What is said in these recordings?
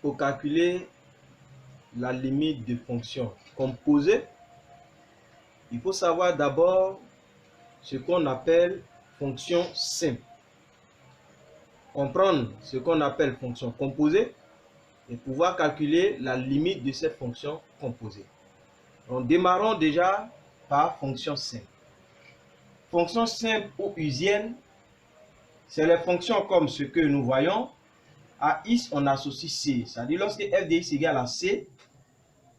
pour calculer la limite de fonction composée, il faut savoir d'abord ce qu'on appelle fonction simple. Comprendre ce qu'on appelle fonction composée et pouvoir calculer la limite de cette fonction composée. Donc, démarrons déjà par fonction simple. Fonction simple ou usienne, c'est les fonctions comme ce que nous voyons. À x, on associe c. C'est-à-dire, lorsque f de x égale à c,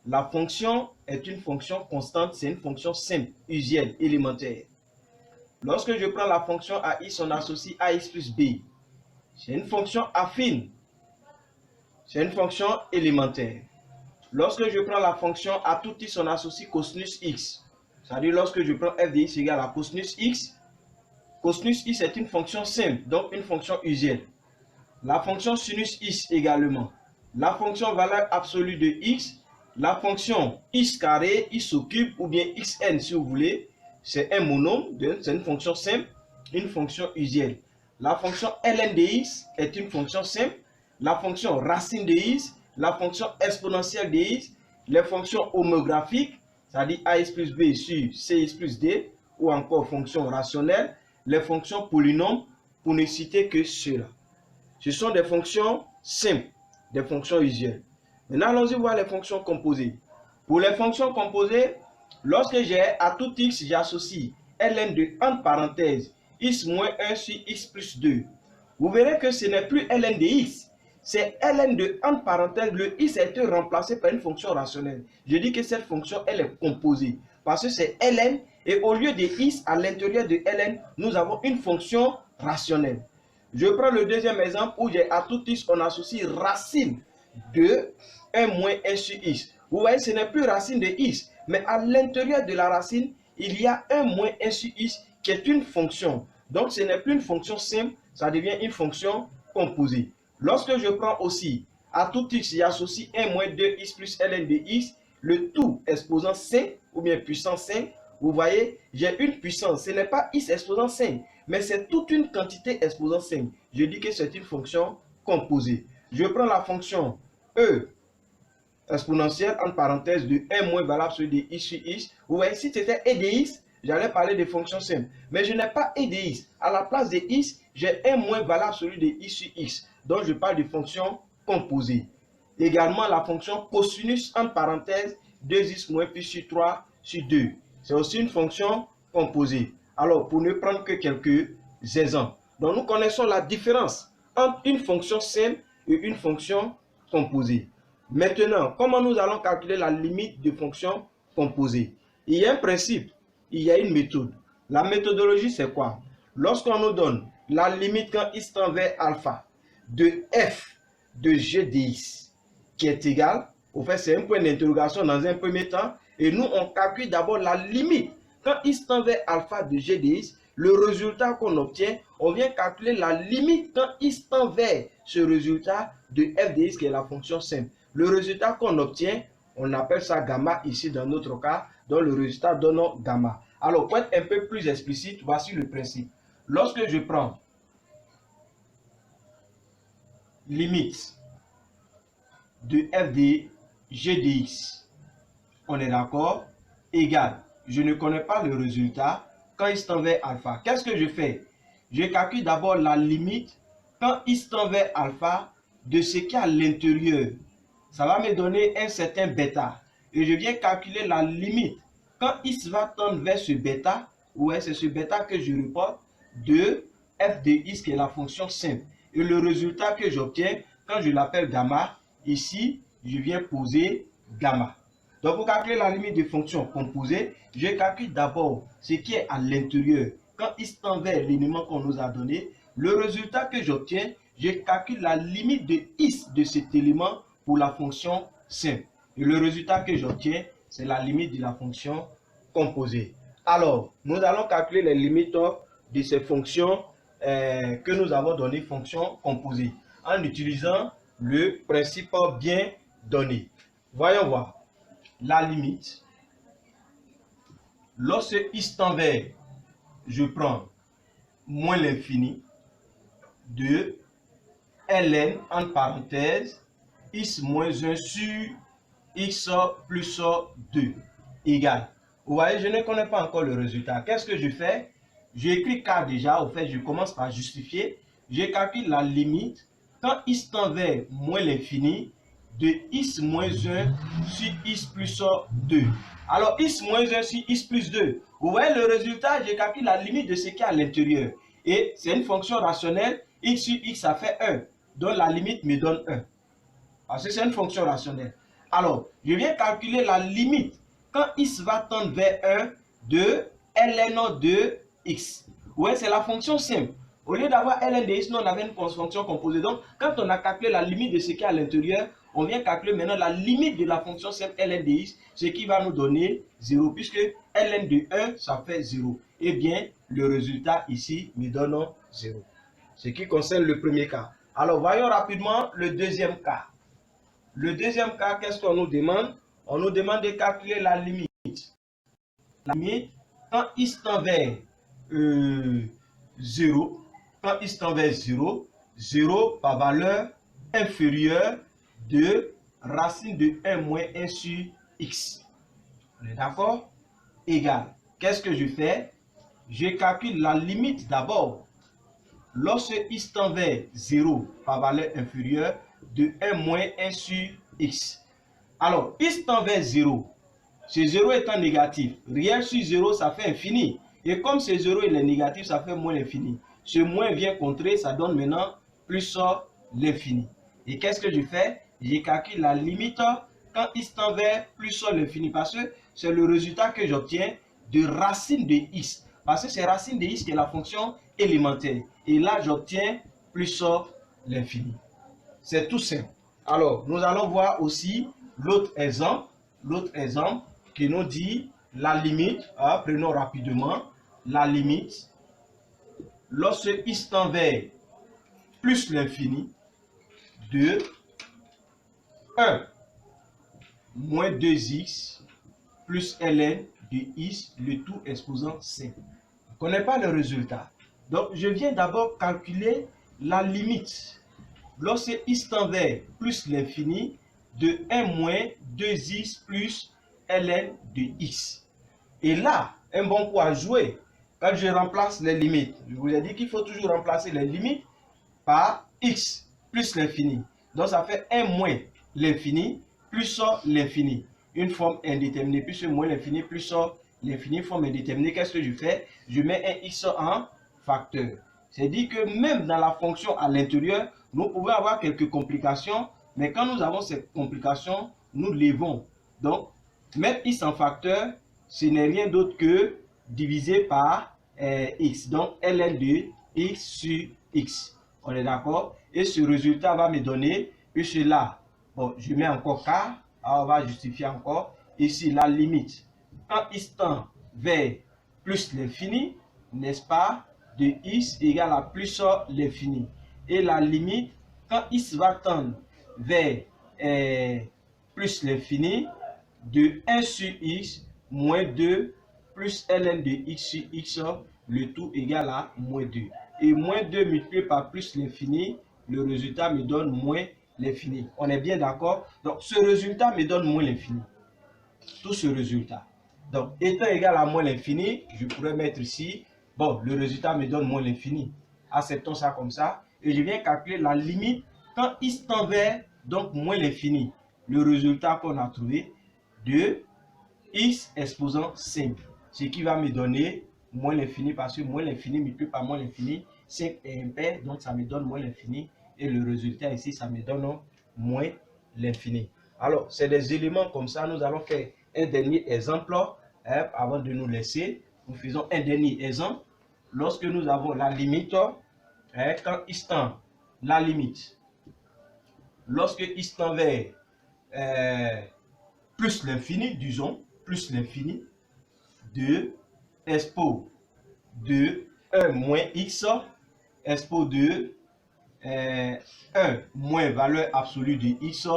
la fonction est une fonction constante, c'est une fonction simple, usienne, élémentaire. Lorsque je prends la fonction à x, on associe ax plus b. C'est une fonction affine. C'est une fonction élémentaire. Lorsque je prends la fonction à tout x, on associe cosinus x. C'est-à-dire, lorsque je prends f de x égale à cosinus x est une fonction simple, donc une fonction usienne. La fonction sinus x également. La fonction valeur absolue de x, la fonction x carré, x au cube ou bien xn si vous voulez, c'est un monôme, c'est une fonction simple, une fonction usienne. La fonction ln de x est une fonction simple, la fonction racine de x, la fonction exponentielle de x, les fonctions homographiques, c'est-à-dire ax plus b sur cx plus d, ou encore fonctions rationnelles, les fonctions polynômes, pour ne citer que cela. Ce sont des fonctions simples, des fonctions usiennes. Maintenant, allons-y voir les fonctions composées. Pour les fonctions composées, lorsque j'ai à tout x, j'associe ln de entre parenthèses x moins 1 sur x plus 2. Vous verrez que ce n'est plus ln de x, c'est ln de entre parenthèses, le x a été remplacé par une fonction rationnelle. Je dis que cette fonction, elle est composée, parce que c'est ln, et au lieu de x, à l'intérieur de ln, nous avons une fonction rationnelle. Je prends le deuxième exemple où j'ai à tout x, on associe racine de 1 moins 1 sur x. Vous voyez, ce n'est plus racine de x, mais à l'intérieur de la racine, il y a 1 moins 1 sur x qui est une fonction. Donc, ce n'est plus une fonction simple, ça devient une fonction composée. Lorsque je prends aussi à tout x, j'associe 1 moins 2x plus ln de x, le tout exposant 5 ou bien puissance 5. Vous voyez, j'ai une puissance, ce n'est pas x exposant 5, mais c'est toute une quantité exposant 5. Je dis que c'est une fonction composée. Je prends la fonction e exponentielle entre parenthèses de 1 moins valable sur de x sur x. Vous voyez, si c'était e de x, j'allais parler de fonctions simples. Mais je n'ai pas e de x. À la place de x, j'ai 1 moins valable sur de x sur x. Donc, je parle de fonctions composées. Également, la fonction cosinus entre parenthèses 2x moins plus sur 3 sur 2. C'est aussi une fonction composée. Alors, pour ne prendre que quelques exemples. Donc, nous connaissons la différence entre une fonction simple et une fonction composée. Maintenant, comment nous allons calculer la limite de fonction composée? Il y a un principe, il y a une méthode. La méthodologie, c'est quoi? Lorsqu'on nous donne la limite quand x tend vers alpha de f de g de x, qui est égal, au fait, c'est un point d'interrogation dans un premier temps, et nous, on calcule d'abord la limite. Quand x tend vers alpha de g de x, le résultat qu'on obtient, on vient calculer la limite quand x tend vers ce résultat de f de x, qui est la fonction simple. Le résultat qu'on obtient, on appelle ça gamma ici dans notre cas, donc le résultat donne gamma. Alors, pour être un peu plus explicite, voici le principe. Lorsque je prends limite de f de g de x, on est d'accord, égal, je ne connais pas le résultat, quand x tend vers alpha, qu'est-ce que je fais? Je calcule d'abord la limite quand x tend vers alpha de ce qui est à l'intérieur. Ça va me donner un certain bêta. Et je viens calculer la limite quand x va tendre vers ce bêta, ouais, c'est ce bêta que je reporte, de f de x qui est la fonction simple. Et le résultat que j'obtiens, quand je l'appelle gamma, ici, je viens poser gamma. Donc, pour calculer la limite de fonction composée, je calcule d'abord ce qui est à l'intérieur. Quand x tend vers l'élément qu'on nous a donné, le résultat que j'obtiens, je calcule la limite de x de cet élément pour la fonction simple. Et le résultat que j'obtiens, c'est la limite de la fonction composée. Alors, nous allons calculer les limites de ces fonctions que nous avons données, fonctions composées, en utilisant le principe bien donné. Voyons voir. La limite, lorsque x tend vers, je prends moins l'infini de ln entre parenthèses x moins 1 sur x plus 2 égale. Vous voyez, je ne connais pas encore le résultat. Qu'est-ce que je fais? J'écris K déjà. Au fait, je commence par justifier. Je calcule la limite quand x tend vers moins l'infini de x moins 1 sur x plus 2. Alors, x moins 1 sur x plus 2. Vous voyez le résultat? Je calcule la limite de ce qui est à l'intérieur. Et c'est une fonction rationnelle. X sur x, ça fait 1. Donc, la limite me donne 1. Parce que c'est une fonction rationnelle. Alors, je viens calculer la limite quand x va tendre vers 1 de ln de x. Ouais, c'est la fonction simple. Au lieu d'avoir ln de x, nous on avait une fonction composée. Donc, quand on a calculé la limite de ce qui est à l'intérieur, on vient calculer maintenant la limite de la fonction simple ln de x, ce qui va nous donner 0, puisque ln de 1, ça fait 0. Eh bien, le résultat ici me donne 0. Ce qui concerne le premier cas. Alors, voyons rapidement le deuxième cas. Le deuxième cas, qu'est-ce qu'on nous demande? On nous demande de calculer la limite. La limite, quand x tend vers 0, quand x tend vers 0, 0 par valeur inférieure de racine de 1 moins 1 sur x. On est d'accord? Égal. Qu'est-ce que je fais? Je calcule la limite d'abord. Lorsque x tend vers 0 par valeur inférieure de 1 moins 1 sur x. Alors, x tend vers 0. Ce 0 étant négatif, réel sur 0, ça fait infini. Et comme ce 0 il est négatif, ça fait moins l'infini. Ce moins vient contrer, ça donne maintenant plus l'infini. Et qu'est-ce que je fais? Je calcule la limite quand x tend vers plus l'infini. Parce que c'est le résultat que j'obtiens de racine de x. Parce que c'est racine de x qui est la fonction élémentaire. Et là, j'obtiens plus l'infini. C'est tout simple. Alors, nous allons voir aussi l'autre exemple. L'autre exemple qui nous dit la limite. Prenons rapidement la limite. Lorsque x tend vers plus l'infini de 1 moins 2x plus ln de x, le tout exposant 5. On ne connaît pas le résultat. Donc, je viens d'abord calculer la limite. Lorsque x tend vers plus l'infini de 1 moins 2x plus ln de x. Et là, un bon coup à jouer, quand je remplace les limites, je vous ai dit qu'il faut toujours remplacer les limites par x plus l'infini. Donc, ça fait 1 moins l'infini plus l'infini. Une forme indéterminée, plus moins l'infini plus l'infini, forme indéterminée. Qu'est-ce que je fais? Je mets un x en facteur. C'est-à-dire que même dans la fonction à l'intérieur, nous pouvons avoir quelques complications, mais quand nous avons ces complications, nous levons. Donc, mettre x en facteur, ce n'est rien d'autre que diviser par x. Donc, ln de x sur x. On est d'accord? Et ce résultat va me donner, puisque là, bon, je mets encore k, alors on va justifier encore. Ici, la limite, quand x tend vers plus l'infini, n'est-ce pas, de x égale à plus l'infini. Et la limite, quand x va tendre vers plus l'infini, de 1 sur x moins 2 plus ln de x sur x, le tout égal à moins 2. Et moins 2 multiplié par plus l'infini, le résultat me donne moins l'infini. On est bien d'accord? Donc, ce résultat me donne moins l'infini. Tout ce résultat. Donc, étant égal à moins l'infini, je pourrais mettre ici, bon, le résultat me donne moins l'infini. Acceptons ça comme ça. Et je viens calculer la limite quand x tend vers, donc, moins l'infini. Le résultat qu'on a trouvé de x exposant 5. Ce qui va me donner moins l'infini parce que moins l'infini multiplié par moins l'infini, 5 est impair, donc ça me donne moins l'infini. Et le résultat ici, ça me donne moins l'infini. Alors, c'est des éléments comme ça. Nous allons faire un dernier exemple avant de nous laisser. Nous faisons un dernier exemple. Lorsque nous avons la limite, quand x tend la limite, lorsque x tend vers plus l'infini, disons, plus l'infini, de expo de 1 moins x, expo de 1 moins valeur absolue de x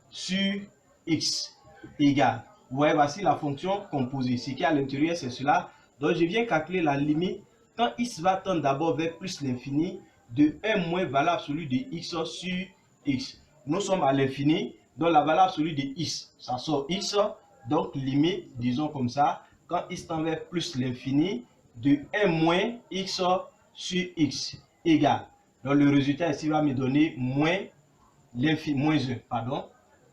sur x égale. Vous voyez, voici la fonction composée. Ce qui est à l'intérieur, c'est cela. Donc, je viens calculer la limite quand x va tendre d'abord vers plus l'infini de 1 moins valeur absolue de x sur x. nous sommes à l'infini, donc la valeur absolue de x, ça sort x, donc limite, disons comme ça, quand x tend vers plus l'infini, de 1 moins x sur x égale. Donc le résultat ici va me donner moins 1, pardon.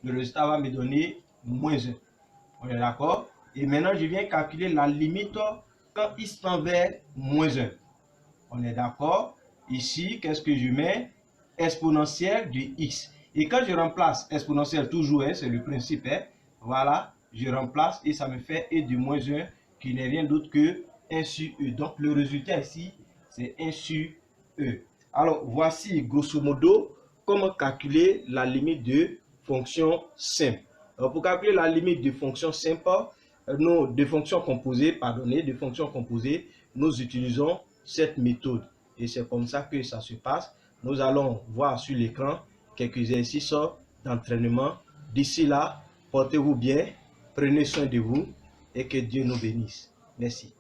Le résultat va me donner moins 1. On est d'accord? Et maintenant, je viens calculer la limite quand x tend vers moins 1. On est d'accord? Ici, qu'est-ce que je mets? Exponentielle de x. Et quand je remplace exponentielle, toujours, hein, c'est le principe, hein, voilà, je remplace et ça me fait e de moins 1 qui n'est rien d'autre que 1 sur e. Donc, le résultat ici, c'est 1 sur e. Alors, voici grosso modo comment calculer la limite de fonction simple. Alors, pour calculer la limite de fonction simple, de fonctions composées, nous utilisons cette méthode. Et c'est comme ça que ça se passe. Nous allons voir sur l'écran quelques exercices d'entraînement. D'ici là, portez-vous bien, prenez soin de vous et que Dieu nous bénisse. Merci.